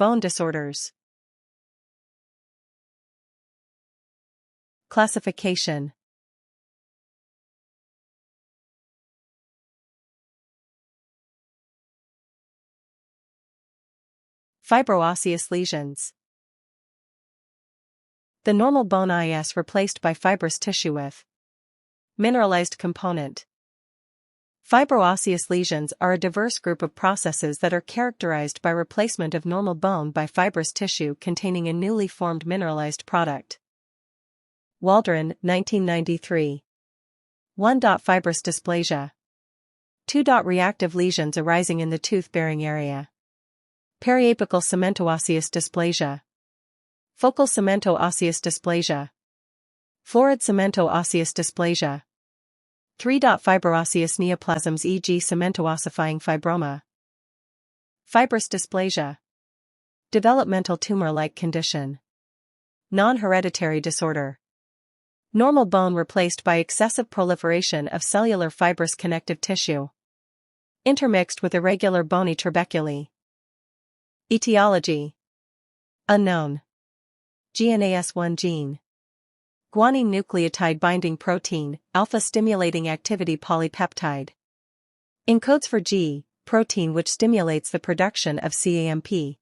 bone disorders. Classification. Fibroosseous lesions. The normal bone is replaced by fibrous tissue with mineralized component. Fibroosseous lesions are a diverse group of processes that are characterized by replacement of normal bone by fibrous tissue containing a newly formed mineralized product. Waldron, 1993. 1. Fibrous dysplasia. 2. Reactive lesions arising in the tooth-bearing area. Periapical cementoosseous dysplasia. Focal cementoosseous dysplasia. Florid cementoosseous dysplasia. 3. Fibroosseous neoplasms e.g. cementoossifying fibroma. Fibrous dysplasia. Developmental tumor-like condition. Non-hereditary disorder. Normal bone replaced by excessive proliferation of cellular fibrous connective tissue. Intermixed with irregular bony trabeculae. Etiology. Unknown. GNAS1 gene. Guanine nucleotide binding protein, alpha-stimulating activity polypeptide. Encodes for G, protein which stimulates the production of CAMP.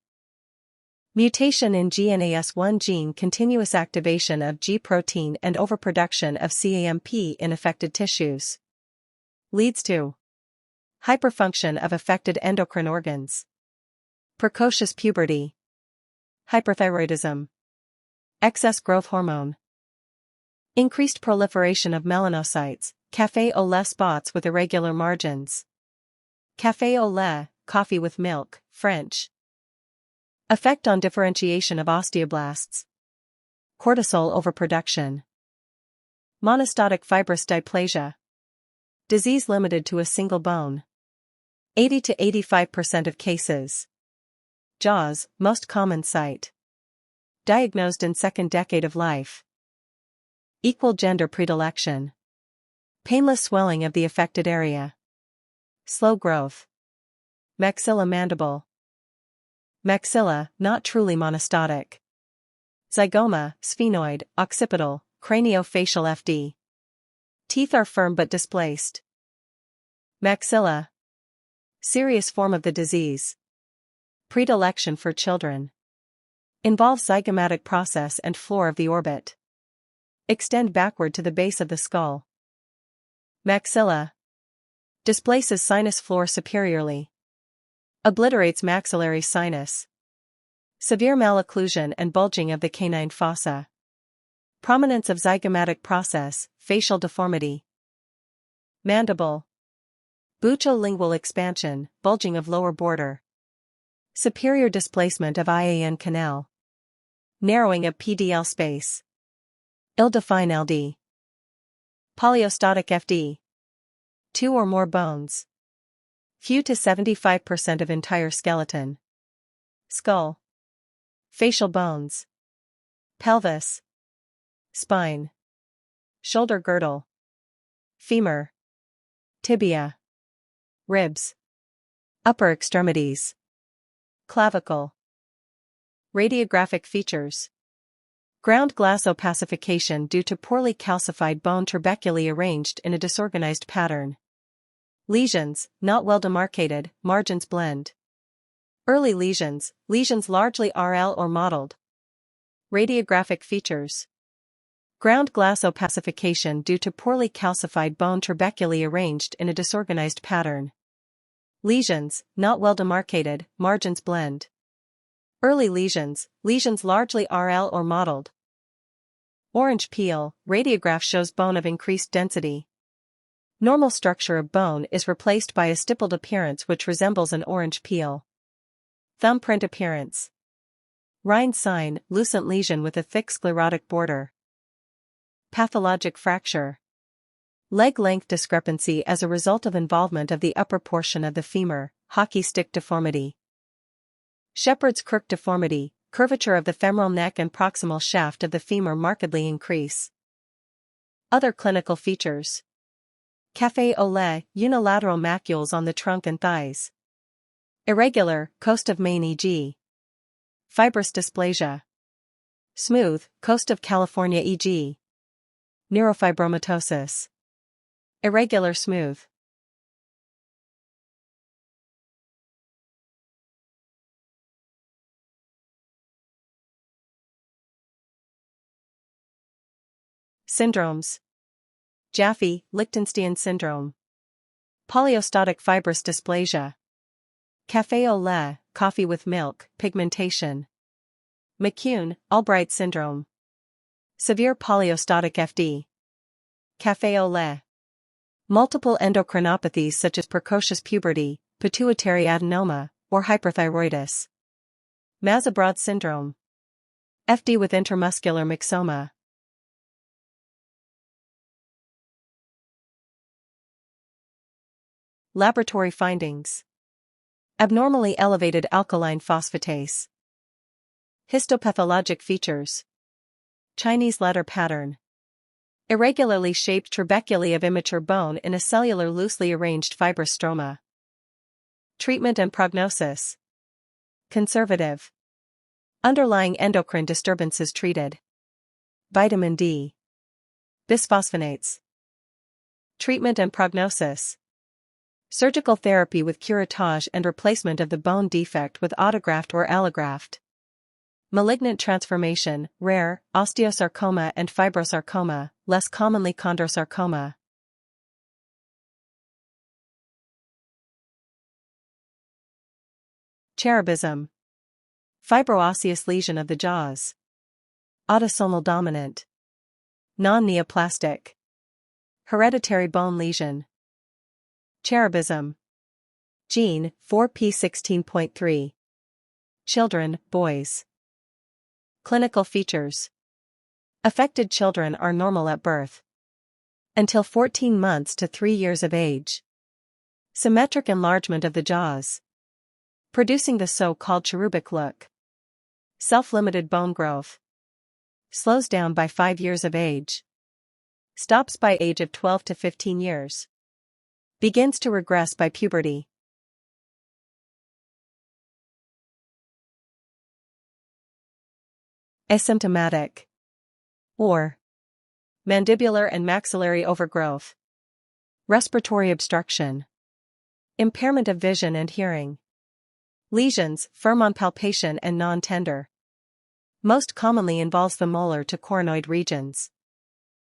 Mutation in GNAS1 gene, continuous activation of G protein and overproduction of CAMP in affected tissues. Leads to hyperfunction of affected endocrine organs. Precocious puberty. Hyperthyroidism. Excess growth hormone. Increased proliferation of melanocytes, café au lait spots with irregular margins. Café au lait, coffee with milk, French. Effect on differentiation of osteoblasts. Cortisol overproduction. Monostotic fibrous dysplasia. Disease limited to a single bone. 80 to 85% of cases. JAWS, most common site. Diagnosed in second decade of life. Equal gender predilection. Painless swelling of the affected area. Slow growth. Maxilla mandible. Maxilla, not truly monostotic. Zygoma, sphenoid, occipital, craniofacial FD. Teeth are firm but displaced. Maxilla. Serious form of the disease. Predilection for children. Involves zygomatic process and floor of the orbit. Extend backward to the base of the skull. Maxilla. Displaces sinus floor superiorly. Obliterates maxillary sinus. Severe malocclusion and bulging of the canine fossa. Prominence of zygomatic process, facial deformity. Mandible. Buccolingual expansion, bulging of lower border. Superior displacement of IAN canal. Narrowing of PDL space. Ill-defined LD. Polyostotic FD. 2 or more bones. Few to 75% of entire skeleton. Skull. Facial bones. Pelvis. Spine. Shoulder girdle. Femur. Tibia. Ribs. Upper extremities. Clavicle. Radiographic features. Ground glass opacification due to poorly calcified bone trabeculae arranged in a disorganized pattern. Lesions, not well demarcated, margins blend. Early lesions, lesions largely RL or mottled. Radiographic features. Ground glass opacification due to poorly calcified bone trabeculae arranged in a disorganized pattern. Lesions, not well demarcated, margins blend. Early lesions, lesions largely RL or mottled. Orange peel, radiograph shows bone of increased density. Normal structure of bone is replaced by a stippled appearance which resembles an orange peel. Thumbprint appearance. Rhine sign, lucent lesion with a thick sclerotic border. Pathologic fracture. Leg length discrepancy as a result of involvement of the upper portion of the femur, hockey stick deformity. Shepherd's crook deformity, curvature of the femoral neck and proximal shaft of the femur markedly increase. Other clinical features. Café au lait, unilateral macules on the trunk and thighs. Irregular, coast of Maine e.g. Fibrous dysplasia. Smooth, coast of California e.g. Neurofibromatosis. Irregular smooth. Syndromes. Jaffe, Lichtenstein syndrome. Polyostotic fibrous dysplasia. Café au lait, coffee with milk, pigmentation. McCune, Albright syndrome. Severe polyostotic FD. Café au lait. Multiple endocrinopathies such as precocious puberty, pituitary adenoma, or hyperthyroidis. Mazabrod syndrome. FD with intramuscular myxoma. Laboratory findings. Abnormally elevated alkaline phosphatase. Histopathologic features. Chinese letter pattern. Irregularly shaped trabeculae of immature bone in a cellular loosely arranged fibrous stroma. Treatment and prognosis. Conservative. Underlying endocrine disturbances treated. Vitamin D. Bisphosphonates. Treatment and prognosis. Surgical therapy with curettage and replacement of the bone defect with autograft or allograft. Malignant transformation, rare, osteosarcoma and fibrosarcoma, less commonly chondrosarcoma. Cherubism. Fibroosseous lesion of the jaws. Autosomal dominant. Non-neoplastic. Hereditary bone lesion. Cherubism. Gene, 4p16.3. Children, boys. Clinical features. Affected children are normal at birth. Until 14 months to 3 years of age. Symmetric enlargement of the jaws. Producing the so-called cherubic look. Self-limited bone growth. Slows down by 5 years of age. Stops by age of 12 to 15 years. Begins to regress by puberty. Asymptomatic. Or mandibular and maxillary overgrowth. Respiratory obstruction. Impairment of vision and hearing. Lesions, firm on palpation and non-tender. Most commonly involves the molar to coronoid regions.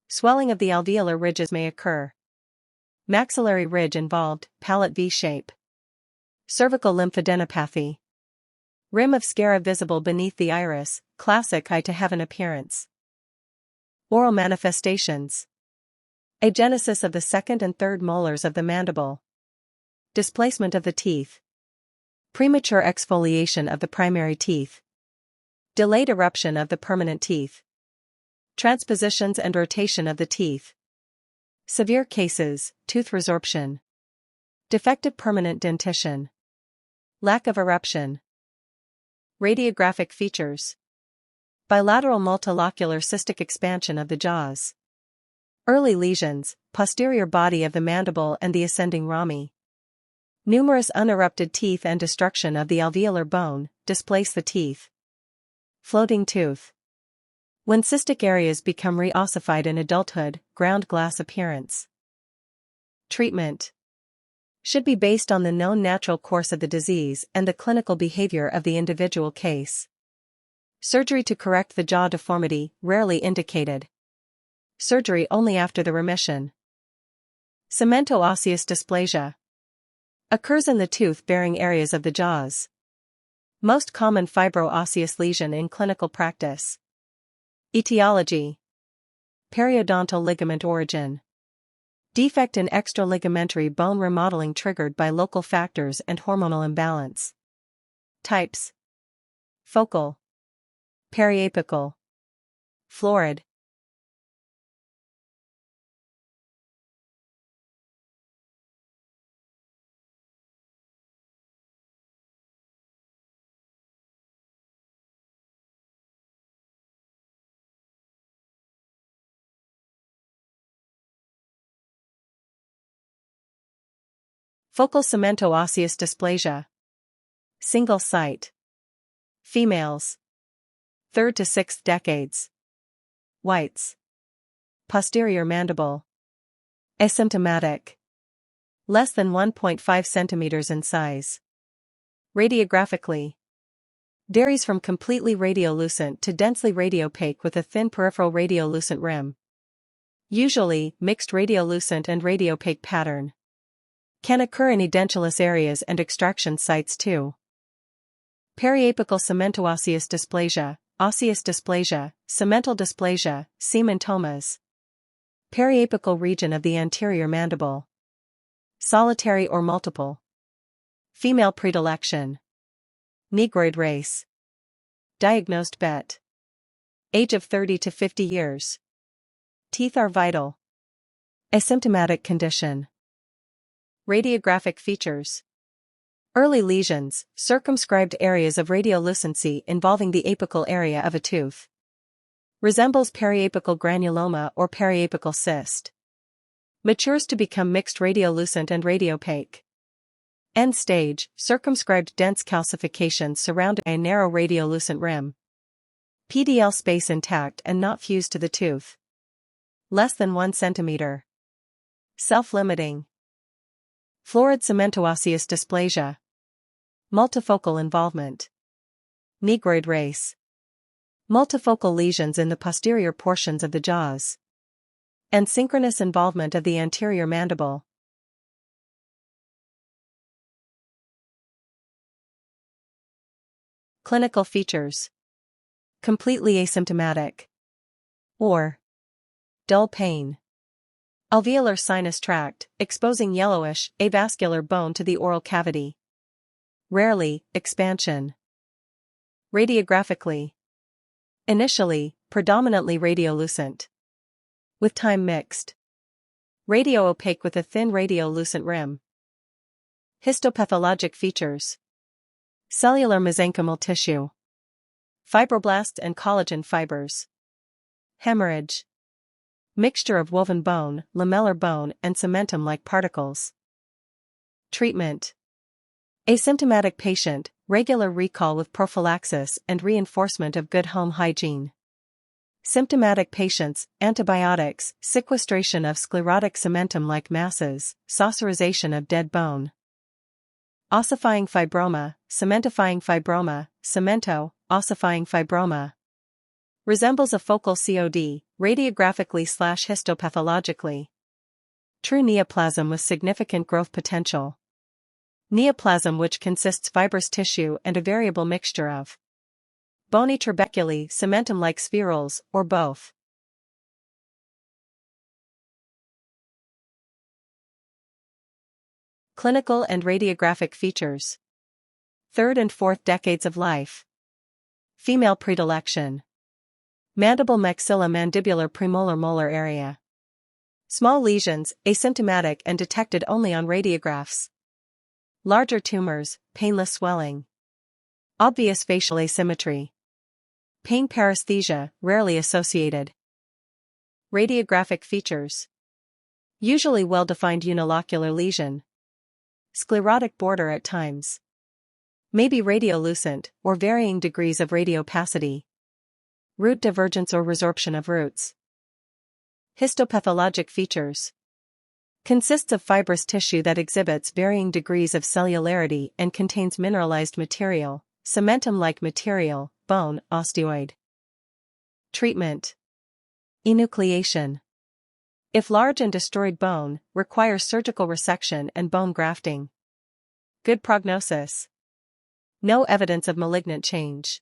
Swelling of the alveolar ridges may occur. Maxillary ridge involved, palate V-shape. Cervical lymphadenopathy. Rim of sclera visible beneath the iris, classic eye to heaven appearance. Oral manifestations. Agenesis of the second and third molars of the mandible. Displacement of the teeth. Premature exfoliation of the primary teeth. Delayed eruption of the permanent teeth. Transpositions and rotation of the teeth. Severe cases, tooth resorption. Defective permanent dentition. Lack of eruption. Radiographic features. Bilateral multilocular cystic expansion of the jaws. Early lesions, posterior body of the mandible and the ascending rami. Numerous unerupted teeth and destruction of the alveolar bone, displace the teeth. Floating tooth. When cystic areas become reossified in adulthood, ground glass appearance. Treatment. Should be based on the known natural course of the disease and the clinical behavior of the individual case. Surgery to correct the jaw deformity, rarely indicated. Surgery only after the remission. Cemento-osseous dysplasia. Occurs in the tooth-bearing areas of the jaws. Most common fibro-osseous lesion in clinical practice. Etiology. Periodontal ligament origin. Defect in extraligamentary bone remodeling triggered by local factors and hormonal imbalance. Types. Focal. Periapical. Florid. Focal cemento-osseous dysplasia. Single site. Females. 3rd to 6th decades. Whites. Posterior mandible. Asymptomatic. Less than 1.5 centimeters in size. Radiographically. Varies from completely radiolucent to densely radiopaque with a thin peripheral radiolucent rim. Usually, mixed radiolucent and radiopaque pattern. Can occur in edentulous areas and extraction sites too. Periapical cementoosseous dysplasia, cemental dysplasia, cementomas. Periapical region of the anterior mandible. Solitary or multiple. Female predilection. Negroid race. Diagnosed bet. Age of 30 to 50 years. Teeth are vital. Asymptomatic condition. Radiographic features. Early lesions, circumscribed areas of radiolucency involving the apical area of a tooth. Resembles periapical granuloma or periapical cyst. Matures to become mixed radiolucent and radiopaque. End stage, circumscribed dense calcifications surrounding a narrow radiolucent rim. PDL space intact and not fused to the tooth. Less than 1 centimeter. Self-limiting. Florid cementoosseous dysplasia. Multifocal involvement. Negroid race. Multifocal lesions in the posterior portions of the jaws. And synchronous involvement of the anterior mandible. Clinical features. Completely asymptomatic. Or dull pain. Alveolar sinus tract, exposing yellowish, avascular bone to the oral cavity. Rarely, expansion. Radiographically. Initially, predominantly radiolucent. With time mixed. Radio-opaque with a thin radiolucent rim. Histopathologic features. Cellular mesenchymal tissue. Fibroblasts and collagen fibers. Hemorrhage. Mixture of woven bone, lamellar bone and cementum-like particles. Treatment. Asymptomatic patient, regular recall with prophylaxis and reinforcement of good home hygiene. Symptomatic patients, antibiotics, sequestration of sclerotic cementum-like masses, saucerization of dead bone. Ossifying fibroma, cementifying fibroma, cemento, ossifying fibroma. Resembles a focal COD, radiographically/histopathologically. True neoplasm with significant growth potential. Neoplasm which consists fibrous tissue and a variable mixture of bony trabeculae, cementum-like spherules, or both. Clinical and radiographic features. 3rd and 4th decades of life. Female predilection. Mandible maxilla mandibular premolar molar area. Small lesions, asymptomatic and detected only on radiographs. Larger tumors, painless swelling. Obvious facial asymmetry. Pain paresthesia, rarely associated. Radiographic features. Usually well-defined unilocular lesion. Sclerotic border at times. May be radiolucent, or varying degrees of radiopacity. Root divergence or resorption of roots. Histopathologic features. Consists of fibrous tissue that exhibits varying degrees of cellularity and contains mineralized material, cementum-like material, bone, osteoid. Treatment. Enucleation. If large and destroyed bone, requires surgical resection and bone grafting. Good prognosis. No evidence of malignant change.